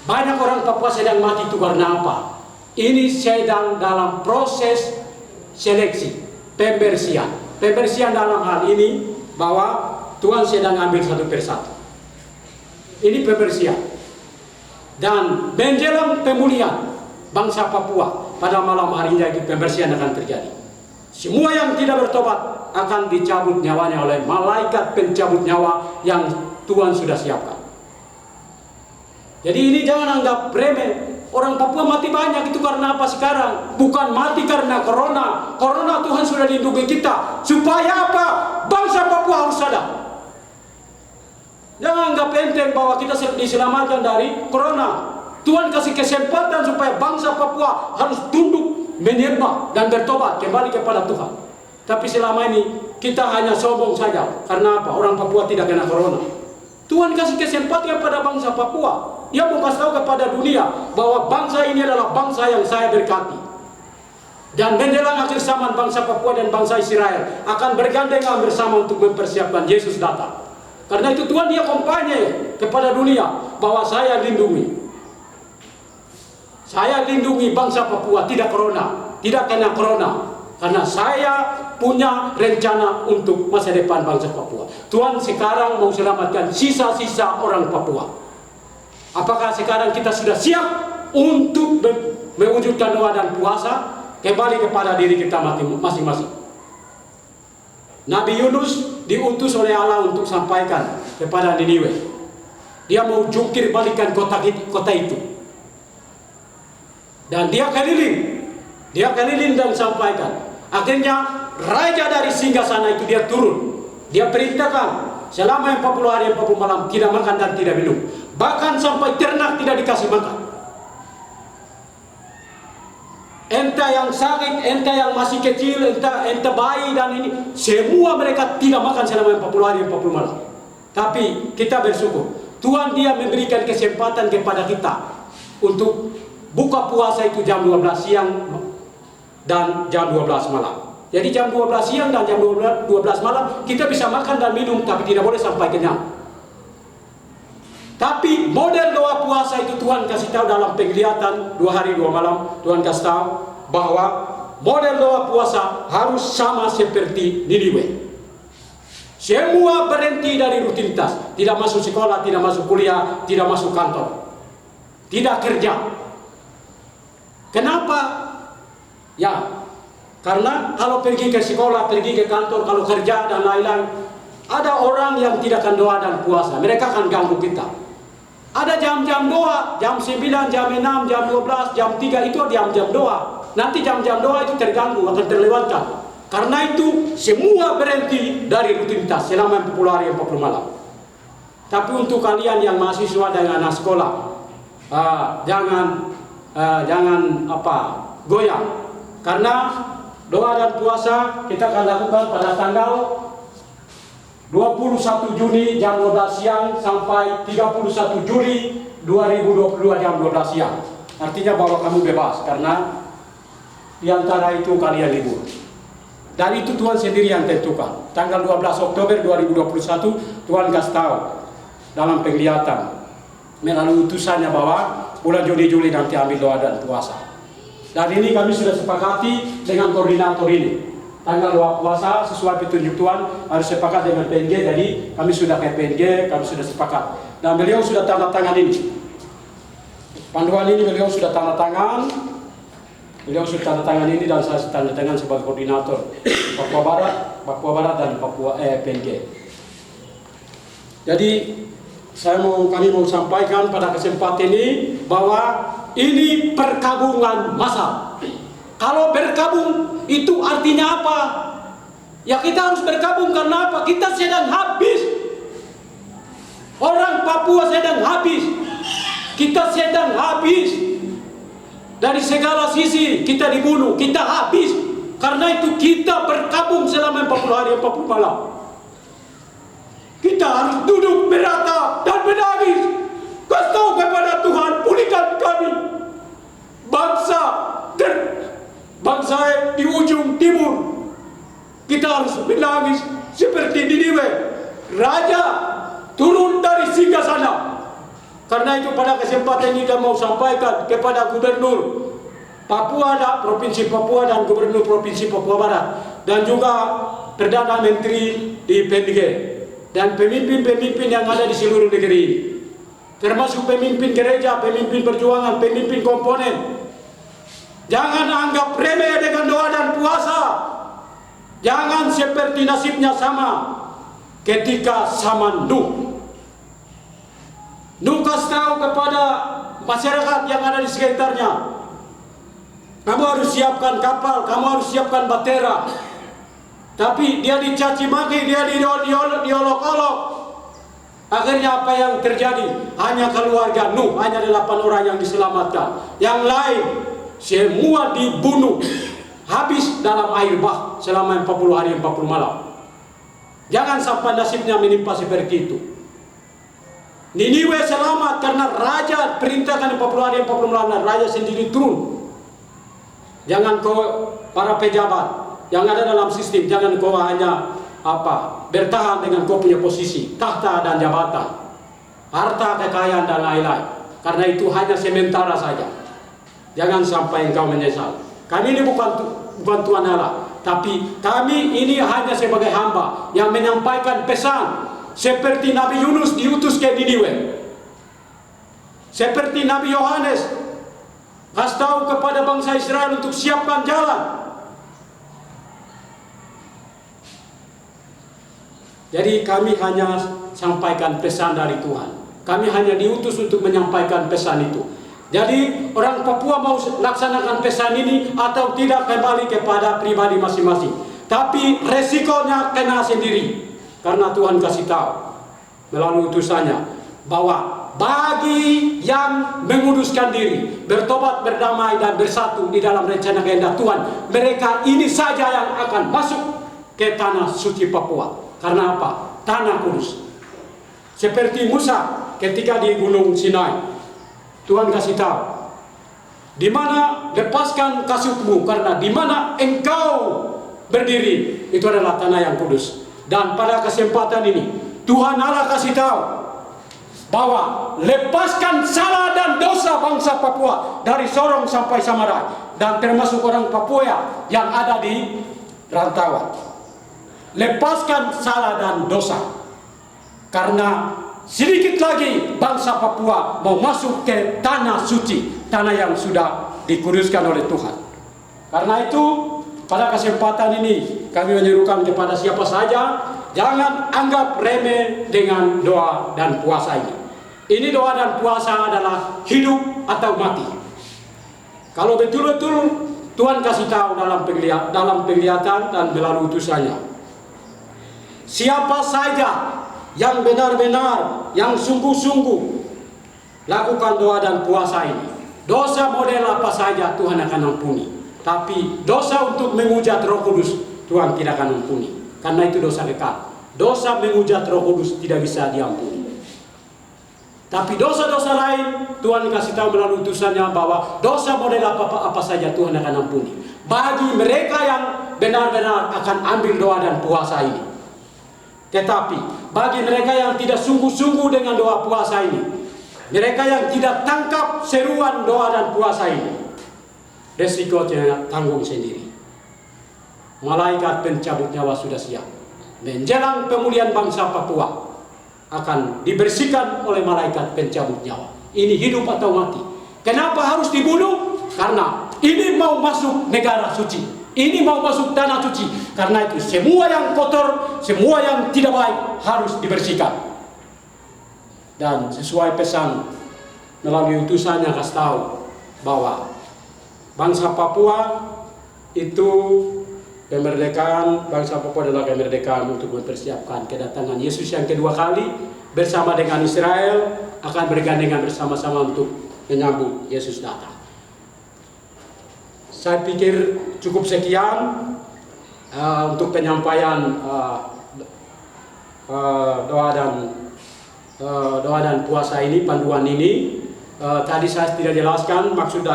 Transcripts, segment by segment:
Banyak orang Papua sedang mati itu karena apa? Ini sedang dalam proses seleksi, pembersihan. Pembersihan dalam hal ini bahwa Tuhan sedang ambil satu persatu. Ini pembersihan. Dan menjelang pemulihan bangsa Papua pada malam harinya itu pembersihan akan terjadi. Semua yang tidak bertobat akan dicabut nyawanya oleh malaikat pencabut nyawa yang Tuhan sudah siapkan. Jadi ini jangan anggap remeh. Orang Papua mati banyak itu karena apa sekarang? Bukan mati karena corona. Corona Tuhan sudah lindungi kita. Supaya apa? Bangsa Papua harus sadar. Jangan anggap enteng bahwa kita diselamatkan dari corona. Tuhan kasih kesempatan supaya bangsa Papua harus tunduk, menyembah dan bertobat kembali kepada Tuhan. Tapi selama ini kita hanya sombong saja. Karena apa? Orang Papua tidak kena corona. Tuhan kasih kesempatan kepada bangsa Papua. Dia mau kasih tahu kepada dunia bahwa bangsa ini adalah bangsa yang saya berkati. Dan menjelang akhir zaman bangsa Papua dan bangsa Israel akan bergandengan bersama untuk mempersiapkan Yesus datang. Karena itu Tuhan dia kampanye kepada dunia bahwa saya lindungi. Saya lindungi bangsa Papua tidak corona, tidak kena corona. Karena saya punya rencana untuk masa depan bangsa Papua. Tuhan sekarang mau selamatkan sisa-sisa orang Papua. Apakah sekarang kita sudah siap untuk mewujudkan doa dan puasa kembali kepada diri kita masing-masing? Nabi Yunus diutus oleh Allah untuk sampaikan kepada Niniwe. Dia mau jungkir balikan kota itu. Dan dia keliling dan sampaikan. Akhirnya raja dari singgasana itu dia turun. Dia perintahkan selama 40 hari 40 malam tidak makan dan tidak minum. Bahkan sampai ternak tidak dikasih makan. Entah yang sakit, entah yang masih kecil, entah bayi dan ini, semua mereka tidak makan selama 40 hari 40 malam. Tapi kita bersyukur, Tuhan dia memberikan kesempatan kepada kita untuk buka puasa itu jam 12 siang dan jam 12 malam. Jadi jam 12 siang dan jam 12 malam kita bisa makan dan minum, tapi tidak boleh sampai kenyang. Tapi model doa puasa itu Tuhan kasih tahu dalam penglihatan 2 hari 2 malam. Tuhan kasih tahu bahwa model doa puasa harus sama seperti Niniwe. Semua berhenti dari rutinitas, tidak masuk sekolah, tidak masuk kuliah, tidak masuk kantor, tidak kerja. Kenapa? Ya, karena kalau pergi ke sekolah, pergi ke kantor, kalau kerja dan lain-lain, ada orang yang tidak akan doa dan puasa. Mereka akan ganggu kita. Ada jam-jam doa, jam 9, jam 6, jam 12, jam 3 itu jam-jam doa. Nanti jam-jam doa itu terganggu, akan terlewatkan. Karena itu semua berhenti dari rutinitas selama 40 hari 40 malam. Tapi untuk kalian yang mahasiswa dan anak sekolah, jangan goyang. Karena doa dan puasa kita akan lakukan pada tanggal 21 Juni jam 12 siang sampai 31 Juli 2022 jam 12 siang. Artinya bahwa kamu bebas karena di antara itu kalian libur. Dan itu Tuhan sendiri yang tentukan. Tanggal 12 Oktober 2021 Tuhan kasih tahu dalam penglihatan melalui utusannya bahwa bulan Juni-Juli nanti ambil doa dan puasa. Dan ini kami sudah sepakati dengan koordinator ini. Tanggal doa puasa sesuai petunjuk Tuhan harus sepakat dengan PNG. Jadi kami sudah ke PNG, kami sudah sepakat. Dan beliau sudah tanda tangan ini. Panduan ini beliau sudah tanda tangan. Beliau sudah tanda tangan ini dan saya tanda tangan sebagai koordinator Papua Barat dan Papua PNG. Jadi kami mau sampaikan pada kesempatan ini bahwa ini perkabungan massal. Kalau berkabung itu artinya apa? Ya kita harus berkabung karena apa? Kita sedang habis. Orang Papua sedang habis. Kita sedang habis. Dari segala sisi kita dibunuh, kita habis. Karena itu kita berkabung selama 40 hari 40 malam. Kita harus duduk beratap dan menangis. Kasih tahu kepada Tuhan, pulihkan kami. Bangsa di ujung timur. Kita harus menangis seperti Niniwe. Raja turun dari singgasana. Karena itu pada kesempatan ini kita mau sampaikan kepada Gubernur Papua dan Provinsi Papua dan Gubernur Provinsi Papua Barat dan juga Perdana Menteri di PBG dan pemimpin-pemimpin yang ada di seluruh negeri ini, termasuk pemimpin gereja, pemimpin perjuangan, pemimpin komponen. Jangan anggap remeh dengan doa dan puasa. Jangan seperti nasibnya sama ketika zaman Nuh. Nuh kasih tahu kepada masyarakat yang ada di sekitarnya, kamu harus siapkan kapal, kamu harus siapkan batera. Tapi dia dicaci maki, dia diolok-olok. Akhirnya apa yang terjadi? Hanya keluarga Nuh, hanya 8 orang yang diselamatkan. Yang lain semua dibunuh, habis dalam air bah selama 40 hari 40 malam. Jangan sampai nasibnya menimpa seperti itu. Niniwe selamat karena raja perintahkan 40 hari 40 malam dan raja sendiri turun. Jangan kau para pejabat yang ada dalam sistem, jangan kau hanya bertahan dengan kau punya posisi, tahta dan jabatan, harta, kekayaan dan lain-lain. Karena itu hanya sementara saja. Jangan sampai engkau menyesal. Kami ini bukan Tuhan Allah, tapi kami ini hanya sebagai hamba yang menyampaikan pesan. Seperti Nabi Yunus diutus ke Niniwe, seperti Nabi Yohanes kasih tahu kepada bangsa Israel untuk siapkan jalan. Jadi kami hanya sampaikan pesan dari Tuhan. Kami hanya diutus untuk menyampaikan pesan itu. Jadi orang Papua mau laksanakan pesan ini atau tidak kembali kepada pribadi masing-masing. Tapi resikonya kena sendiri. Karena Tuhan kasih tahu melalui utusannya bahwa bagi yang menguduskan diri, bertobat, berdamai dan bersatu di dalam rencana kehendak Tuhan, mereka ini saja yang akan masuk ke tanah suci Papua. Karena apa? Tanah kudus. Seperti Musa ketika di Gunung Sinai, Tuhan kasih tahu, di mana lepaskan kasutmu, karena di mana engkau berdiri itu adalah tanah yang kudus. Dan pada kesempatan ini Tuhan Allah kasih tahu bahwa lepaskan salah dan dosa bangsa Papua dari Sorong sampai Samarai, dan termasuk orang Papua yang ada di rantauan. Lepaskan salah dan dosa, karena sedikit lagi bangsa Papua mau masuk ke tanah suci, tanah yang sudah dikuduskan oleh Tuhan. Karena itu pada kesempatan ini kami menyerukan kepada siapa saja, jangan anggap remeh dengan doa dan puasa ini. Ini doa dan puasa adalah hidup atau mati. Kalau betul-betul Tuhan kasih tahu dalam penglihatan dan melalui utusannya, siapa saja yang benar-benar, yang sungguh-sungguh lakukan doa dan puasa ini, dosa model apa saja Tuhan akan ampuni. Tapi dosa untuk menghujat Roh Kudus Tuhan tidak akan ampuni, karena itu dosa dekat. Dosa menghujat Roh Kudus tidak bisa diampuni. Tapi dosa-dosa lain Tuhan kasih tahu melalui utusannya bahwa dosa model apa saja Tuhan akan ampuni bagi mereka yang benar-benar akan ambil doa dan puasa ini. Tetapi bagi mereka yang tidak sungguh-sungguh dengan doa puasa ini, mereka yang tidak tangkap seruan doa dan puasa ini, resikonya tanggung sendiri. Malaikat pencabut nyawa sudah siap. Menjelang pemulihan bangsa Papua akan dibersihkan oleh malaikat pencabut nyawa. Ini hidup atau mati. Kenapa harus dibunuh? Karena ini mau masuk negara suci, ini mau masuk tanah suci. Karena itu semua yang kotor, semua yang tidak baik harus dibersihkan. Dan sesuai pesan melalui utusannya kasih tahu bahwa bangsa Papua itu kemerdekaan, bangsa Papua adalah kemerdekaan untuk mempersiapkan kedatangan Yesus yang kedua kali bersama dengan Israel, akan bergandengan bersama-sama untuk menyambut Yesus datang. Saya pikir cukup sekian untuk penyampaian doa dan puasa ini, panduan ini. Tadi saya tidak jelaskan maksud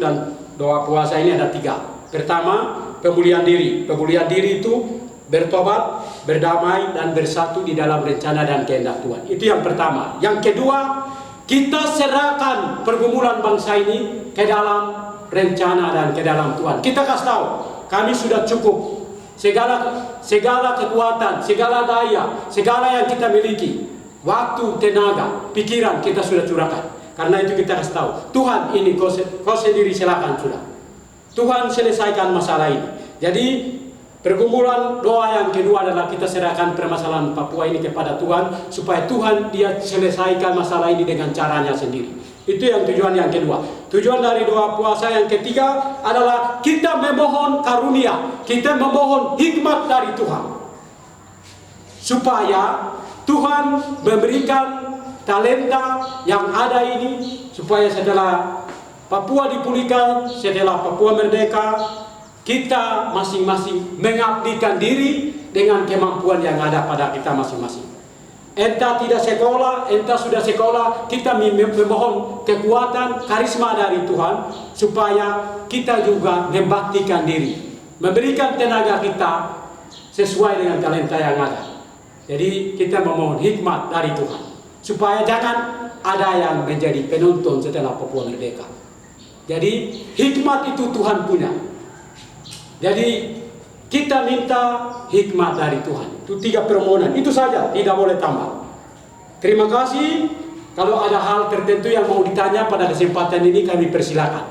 dan doa puasa ini ada 3. Pertama, pemulihan diri. Pemulihan diri itu bertobat, berdamai dan bersatu di dalam rencana dan kehendak Tuhan. Itu yang pertama. Yang kedua, Kita serahkan pergumulan bangsa ini ke dalam rencana dan ke dalam Tuhan. Kita kasih tahu, kami sudah cukup. Segala kekuatan, segala daya, segala yang kita miliki, waktu, tenaga, pikiran kita sudah curahkan. Karena itu kita kasih tahu, Tuhan ini kau sendiri silakan sudah. Tuhan selesaikan masalah ini. Jadi pergumulan doa yang kedua adalah kita serahkan permasalahan Papua ini kepada Tuhan, supaya Tuhan dia selesaikan masalah ini dengan caranya sendiri. Itu yang tujuan yang kedua. Tujuan dari doa puasa yang ketiga adalah kita memohon karunia, kita memohon hikmat dari Tuhan, supaya Tuhan memberikan talenta yang ada ini, supaya setelah Papua dipulihkan, setelah Papua merdeka, kita masing-masing mengabdikan diri dengan kemampuan yang ada pada kita masing-masing. Entah tidak sekolah, entah sudah sekolah, kita memohon kekuatan, karisma dari Tuhan, supaya kita juga membaktikan diri, memberikan tenaga kita sesuai dengan talenta yang ada. Jadi kita memohon hikmat dari Tuhan, supaya jangan ada yang menjadi penonton setelah Papua merdeka. Jadi hikmat itu Tuhan punya. Jadi kita minta hikmat dari Tuhan. Itu 3 permohonan. Itu saja, tidak boleh tambah. Terima kasih. Kalau ada hal tertentu yang mau ditanya pada kesempatan ini, kami persilakan.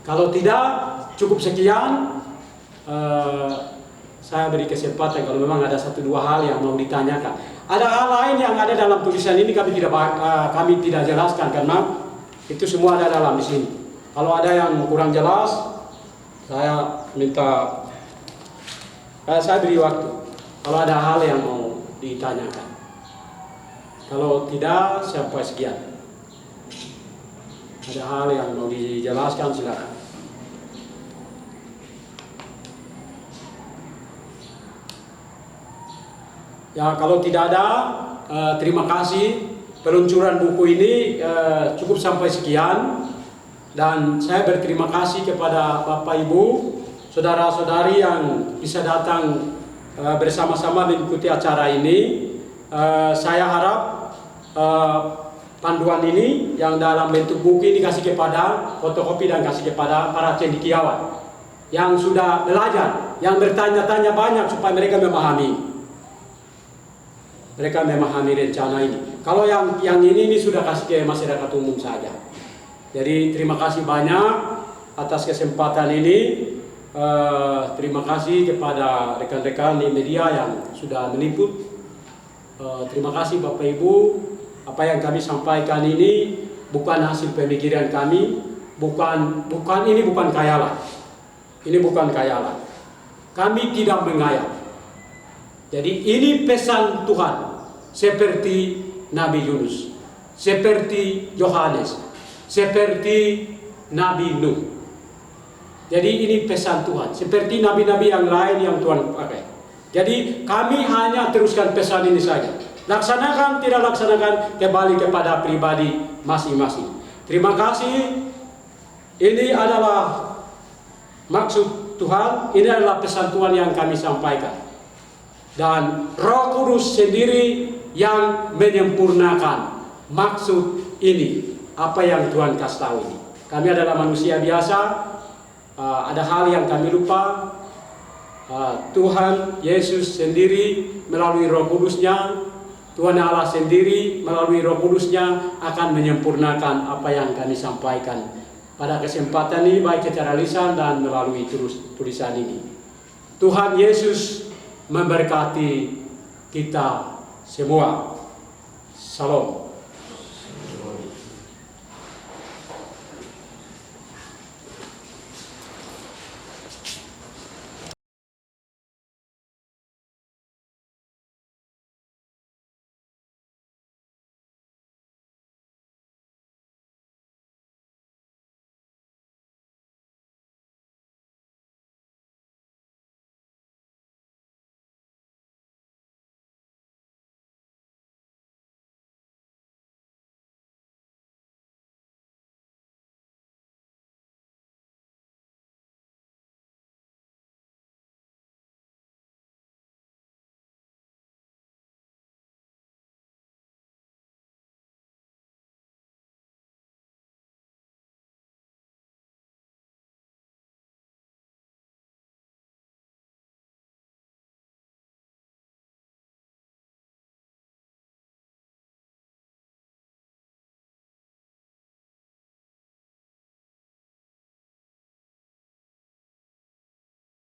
Kalau tidak, cukup sekian. Saya beri kesempatan kalau memang ada 1-2 hal yang mau ditanyakan. Ada hal lain yang ada dalam tulisan ini kami tidak jelaskan, karena itu semua ada dalam di sini. Kalau ada yang kurang jelas, saya minta, saya beri waktu. Kalau ada hal yang mau ditanyakan. Kalau tidak, sampai sekian. Ada hal yang mau dijelaskan, silakan. Ya, kalau tidak ada, terima kasih. Peluncuran buku ini cukup sampai sekian. Dan saya berterima kasih kepada Bapak Ibu, saudara-saudari yang bisa datang bersama-sama mengikuti acara ini. Saya harap panduan ini yang dalam bentuk buku ini kasih kepada fotokopi dan kasih kepada para cendekiawan yang sudah belajar, yang bertanya-tanya banyak, supaya mereka memahami. Mereka memahami rencana ini. Kalau yang ini sudah kasih ke masyarakat umum saja. Jadi terima kasih banyak atas kesempatan ini. Terima kasih kepada rekan-rekan di media yang sudah meliput. Terima kasih Bapak Ibu. Apa yang kami sampaikan ini bukan hasil pemikiran kami, bukan khayalan. Ini bukan khayalan. Kami tidak mengayal. Jadi ini pesan Tuhan, seperti Nabi Yunus, seperti Yohanes, seperti Nabi Nuh. Jadi ini pesan Tuhan, seperti nabi-nabi yang lain yang Tuhan pakai. Jadi kami hanya teruskan pesan ini saja. Laksanakan, tidak laksanakan, kembali kepada pribadi masing-masing. Terima kasih. Ini adalah maksud Tuhan, ini adalah pesan Tuhan yang kami sampaikan. Dan Roh Kudus sendiri yang menyempurnakan maksud ini, apa yang Tuhan kasih tahu ini. Kami adalah manusia biasa, ada hal yang kami lupa. Tuhan Yesus sendiri melalui Roh Kudus-Nya, Tuhan Allah sendiri melalui Roh Kudus-Nya akan menyempurnakan apa yang kami sampaikan pada kesempatan ini, baik secara lisan dan melalui tulisan ini. Tuhan Yesus memberkati kita semua. Salam.